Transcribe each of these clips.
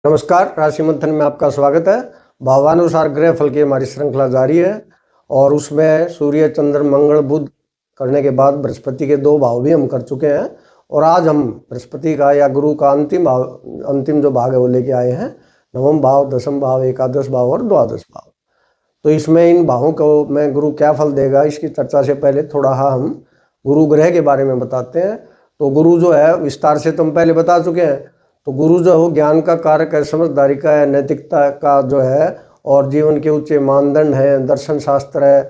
नमस्कार, राशि मंथन में आपका स्वागत है। भावानुसार ग्रह फल की हमारी श्रृंखला जारी है और उसमें सूर्य, चंद्र, मंगल, बुध करने के बाद बृहस्पति के 2 भाव भी हम कर चुके हैं और आज हम बृहस्पति का या गुरु का अंतिम जो भाग है वो लेके आए हैं। नवम भाव, दशम भाव, एकादश भाव और द्वादश भाव। तो इसमें इन भावों को मैं गुरु क्या फल देगा इसकी चर्चा से पहले थोड़ा हम गुरु ग्रह के बारे में बताते हैं। तो गुरु जो है विस्तार से तो हम पहले बता चुके हैं। तो गुरु जो है वो ज्ञान का कारक है, समझदारी का है, नैतिकता का जो है और जीवन के ऊंचे मानदंड है, दर्शन शास्त्र है,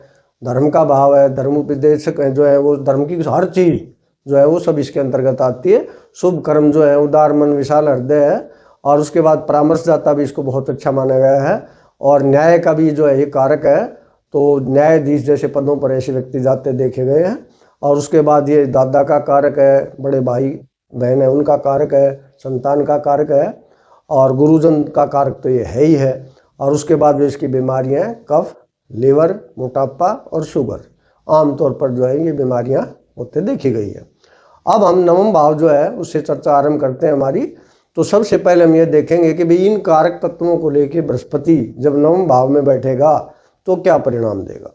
धर्म का भाव है, धर्म उपदेशक है, जो है वो धर्म की हर चीज़ जो है वो सब इसके अंतर्गत आती है। शुभ कर्म जो है, उदार मन, विशाल हृदय है और उसके बाद परामर्शदाता भी इसको बहुत अच्छा माना गया है और न्याय का भी जो है ये कारक है। तो न्यायाधीश जैसे पदों पर ऐसे व्यक्ति जाते देखे गए हैं। और उसके बाद ये दादा का कारक है, बड़े भाई बहन है उनका कारक है, संतान का कारक है और गुरुजन का कारक तो ये है ही है। और उसके बाद जो इसकी बीमारियां हैं, कफ, लीवर, मोटापा और शुगर, आमतौर पर जो है ये बीमारियां होते देखी गई है। अब हम नवम भाव जो है उससे चर्चा आरंभ करते हैं हमारी। तो सबसे पहले हम ये देखेंगे कि भाई इन कारक तत्वों को लेके बृहस्पति जब नवम भाव में बैठेगा तो क्या परिणाम देगा।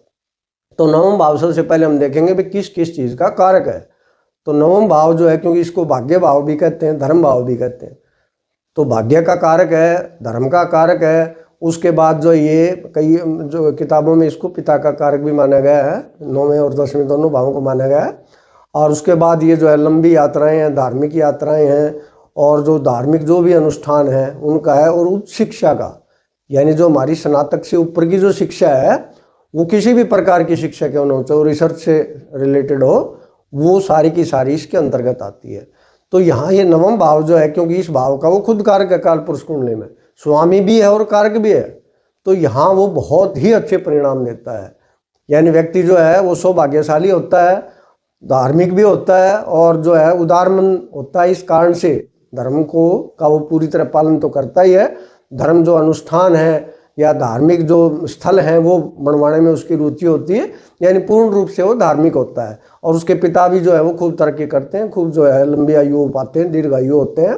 तो नवम भाव सबसे पहले हम देखेंगे भाई किस किस चीज़ का कारक है। तो नवम भाव जो है, क्योंकि इसको भाग्य भाव भी कहते हैं, धर्म भाव भी कहते हैं, तो भाग्य का कारक है, धर्म का कारक है। उसके बाद जो ये कई जो किताबों में इसको पिता का कारक भी माना गया है, 9वें और 10वें दोनों भावों को माना गया है। और उसके बाद ये जो है लंबी यात्राएं हैं, धार्मिक यात्राएं हैं और जो धार्मिक जो भी अनुष्ठान है उनका है। और उच्च शिक्षा का, यानी जो हमारी स्नातक से ऊपर की जो शिक्षा है वो किसी भी प्रकार की शिक्षा क्यों न हो, चाहे रिसर्च से रिलेटेड हो, वो सारी की सारी इसके अंतर्गत आती है। तो यहाँ ये नवम भाव जो है, क्योंकि इस भाव का वो खुद कारक है, काल पुरुष कुंडली में स्वामी भी है और कारक भी है, तो यहाँ वो बहुत ही अच्छे परिणाम देता है। यानी व्यक्ति जो है वो सौभाग्यशाली होता है, धार्मिक भी होता है और जो है उदार मन होता है। इस कारण से धर्म को का वो पूरी तरह पालन तो करता ही है। धर्म जो अनुष्ठान है या धार्मिक जो स्थल हैं वो बनवाने में उसकी रुचि होती है, यानी पूर्ण रूप से वो धार्मिक होता है। और उसके पिता भी जो है वो खूब तरक्की करते हैं, खूब जो है लंबी आयु पाते हैं, दीर्घ आयु होते हैं।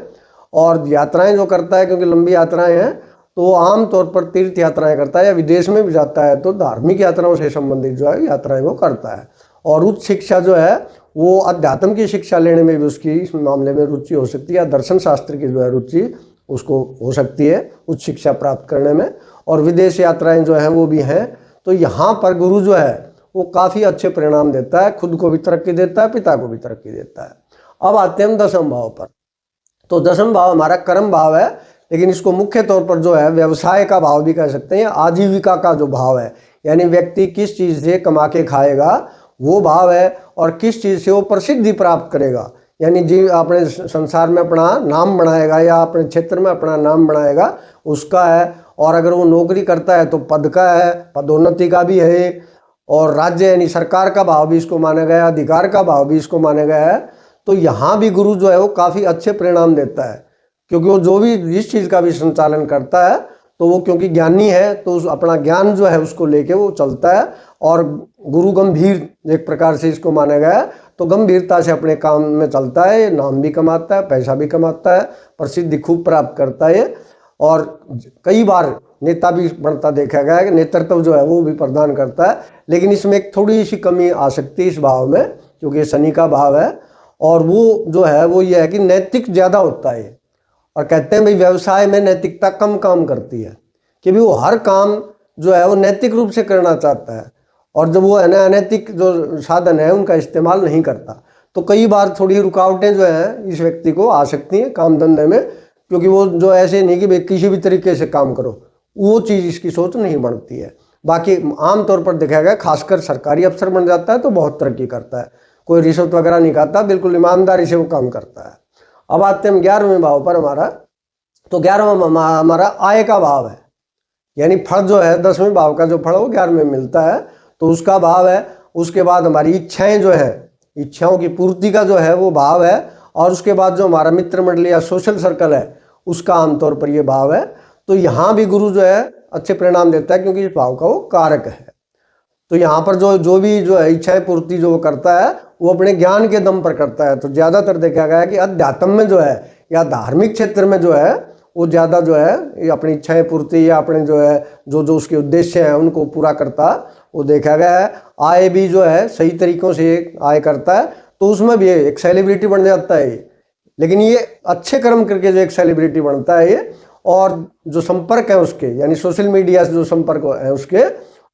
और यात्राएं जो करता है, क्योंकि लंबी यात्राएं हैं तो वो आम तौर पर तीर्थ यात्राएं करता है या विदेश में भी जाता है तो धार्मिक यात्राओं से संबंधित जो है यात्राएं वो करता है। और उच्च शिक्षा जो है वो अध्यात्म की शिक्षा लेने में भी उसकी इस मामले में रुचि हो सकती है, या दर्शन शास्त्र की जो है रुचि उसको हो सकती है उच्च शिक्षा प्राप्त करने में। और विदेश यात्राएं जो हैं वो भी हैं। तो यहाँ पर गुरु जो है वो काफ़ी अच्छे परिणाम देता है, खुद को भी तरक्की देता है, पिता को भी तरक्की देता है। अब आते हैं हम दशम भाव पर। तो दशम भाव हमारा कर्म भाव है, लेकिन इसको मुख्य तौर पर जो है व्यवसाय का भाव भी कह सकते हैं, आजीविका का जो भाव है, यानी व्यक्ति किस चीज़ से कमा के खाएगा वो भाव है और किस चीज़ से वो प्रसिद्धि प्राप्त करेगा, यानी जी अपने संसार में अपना नाम बनाएगा या अपने क्षेत्र में अपना नाम बनाएगा, उसका है। और अगर वो नौकरी करता है तो पद का है, पदोन्नति का भी है। और राज्य यानी सरकार का भाव भी इसको माना गया, अधिकार का भाव भी इसको माना गया है। तो यहाँ भी गुरु जो है वो काफ़ी अच्छे परिणाम देता है, क्योंकि वो जो भी जिस चीज़ का भी संचालन करता है तो वो क्योंकि ज्ञानी है तो अपना ज्ञान जो है उसको लेके वो चलता है। और गुरु गंभीर एक प्रकार से इसको माना गया है, तो गंभीरता से अपने काम में चलता है, नाम भी कमाता है, पैसा भी कमाता है, प्रसिद्धि खूब प्राप्त करता है और कई बार नेता भी बनता देखा गया है कि नेतृत्व जो है वो भी प्रदान करता है। लेकिन इसमें एक थोड़ी सी कमी आ सकती है इस भाव में, क्योंकि शनि का भाव है और वो जो है वो ये है कि नैतिक ज़्यादा होता है। और कहते हैं भाई व्यवसाय में नैतिकता कम काम करती है, कि भी वो हर काम जो है वो नैतिक रूप से करना चाहता है और जब वो है ना अनैतिक जो साधन है उनका इस्तेमाल नहीं करता, तो कई बार थोड़ी रुकावटें जो हैं इस व्यक्ति को आ सकती हैं काम धंधे में, क्योंकि वो जो ऐसे नहीं कि भाई किसी भी तरीके से काम करो, वो चीज़ इसकी सोच नहीं बनती है। बाकी आमतौर पर देखा गया खासकर सरकारी अफसर बन जाता है तो बहुत तरक्की करता है, कोई रिश्वत वगैरह नहीं खाता, बिल्कुल ईमानदारी से वो काम करता है। अब आते हैं हम 11वें भाव पर हमारा। तो 11वां हमारा आय का भाव है, यानी फल जो है 10वें भाव का जो फल वो 11वें मिलता है तो उसका भाव है। उसके बाद हमारी इच्छाएं जो है, इच्छाओं की पूर्ति का जो है वो भाव है। और उसके बाद जो हमारा मित्र मंडली या सोशल सर्कल है उसका आमतौर पर ये भाव है। तो यहाँ भी गुरु जो है अच्छे परिणाम देता है, क्योंकि इस भाव का वो कारक है। तो यहाँ पर जो भी जो है इच्छाएं पूर्ति जो वो करता है वो अपने ज्ञान के दम पर करता है। तो ज़्यादातर देखा गया है कि अध्यात्म में जो है या धार्मिक क्षेत्र में जो है वो ज़्यादा जो है ये अपनी इच्छाएं पूर्ति या अपने जो है जो जो उसके उद्देश्य हैं उनको पूरा करता, वो देखा गया है। आय भी जो है सही तरीक़ों से आय करता है तो उसमें भी एक सेलिब्रिटी बन जाता है ये। लेकिन ये अच्छे कर्म करके जो एक सेलिब्रिटी बनता है ये, और जो संपर्क है उसके यानी सोशल मीडिया से जो संपर्क है उसके,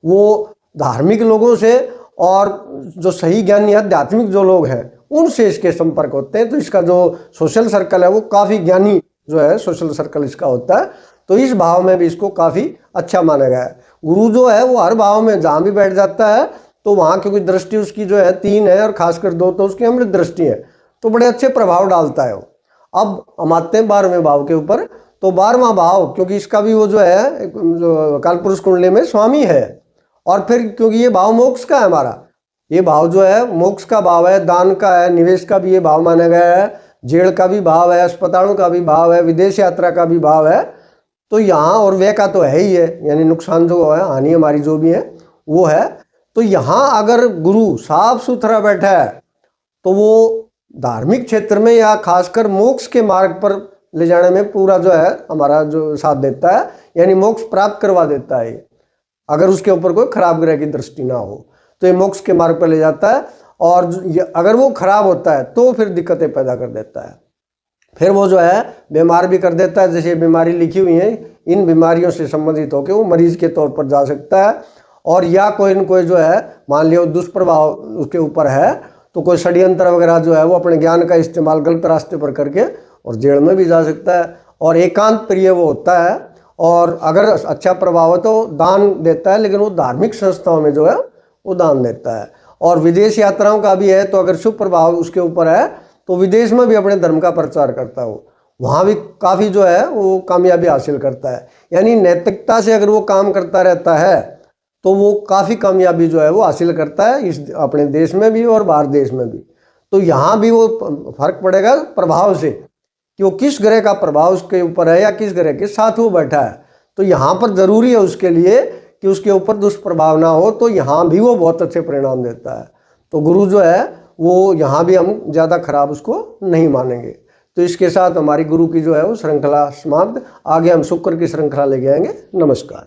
वो धार्मिक लोगों से और जो सही ज्ञानी आध्यात्मिक जो लोग हैं उनसे इसके संपर्क होते हैं। तो इसका जो सोशल सर्कल है वो काफ़ी ज्ञानी जो है सोशल सर्कल इसका होता है। तो इस भाव में भी इसको काफ़ी अच्छा माना गया है। गुरु जो है वो हर भाव में जहाँ भी बैठ जाता है तो वहाँ क्योंकि दृष्टि उसकी जो है 3 है और खासकर 2 तो उसकी अमृत दृष्टि है, तो बड़े अच्छे प्रभाव डालता है वो। अब हम आते हैं 12वें भाव के ऊपर। तो 12वां भाव क्योंकि इसका भी वो जो है जो कालपुरुष कुंडली में स्वामी है, और फिर क्योंकि ये भाव मोक्ष का है हमारा, ये भाव जो है मोक्ष का भाव है, दान का है, निवेश का भी ये भाव माना गया है, जेल का भी भाव है, अस्पतालों का भी भाव है, विदेश यात्रा का भी भाव है। तो यहाँ और व्यय का तो है ही है, यानी नुकसान जो है हानि हमारी जो भी है वो है। तो यहाँ अगर गुरु साफ सुथरा बैठा है तो वो धार्मिक क्षेत्र में या खासकर मोक्ष के मार्ग पर ले जाने में पूरा जो है हमारा जो साथ देता है, यानी मोक्ष प्राप्त करवा देता है। अगर उसके ऊपर कोई खराब ग्रह की दृष्टि ना हो तो ये मोक्ष के मार्ग पर ले जाता है, और अगर वो खराब होता है तो फिर दिक्कतें पैदा कर देता है, फिर वो जो है बीमार भी कर देता है। जैसे बीमारी लिखी हुई है, इन बीमारियों से संबंधित होकर वो मरीज के तौर पर जा सकता है। और या कोई न कोई जो है मान लियो दुष्प्रभाव उसके ऊपर है तो कोई षड्यंत्र वगैरह जो है वो अपने ज्ञान का इस्तेमाल गलत रास्ते पर करके और जेल में भी जा सकता है। और एकांत प्रिय वो होता है, और अगर अच्छा प्रभाव है तो दान देता है, लेकिन वो धार्मिक संस्थाओं में जो है वो दान देता है। और विदेश यात्राओं का भी है, तो अगर शुभ प्रभाव उसके ऊपर है तो विदेश में भी अपने धर्म का प्रचार करता है, वहाँ भी काफ़ी जो है वो कामयाबी हासिल करता है। यानी नैतिकता से अगर वो काम करता रहता है तो वो काफ़ी कामयाबी जो है वो हासिल करता है, इस अपने देश में भी और बाहर देश में भी। तो यहाँ भी वो फर्क पड़ेगा प्रभाव से कि वो किस ग्रह का प्रभाव उसके ऊपर है या किस ग्रह के साथ वो बैठा है। तो यहाँ पर ज़रूरी है उसके लिए कि उसके ऊपर दुष्प्रभाव ना हो, तो यहाँ भी वो बहुत अच्छे परिणाम देता है। तो गुरु जो है वो यहाँ भी हम ज़्यादा खराब उसको नहीं मानेंगे। तो इसके साथ हमारी गुरु की जो है वो श्रृंखला समाप्त। आगे हम शुक्र की श्रृंखला लेके आएंगे। नमस्कार।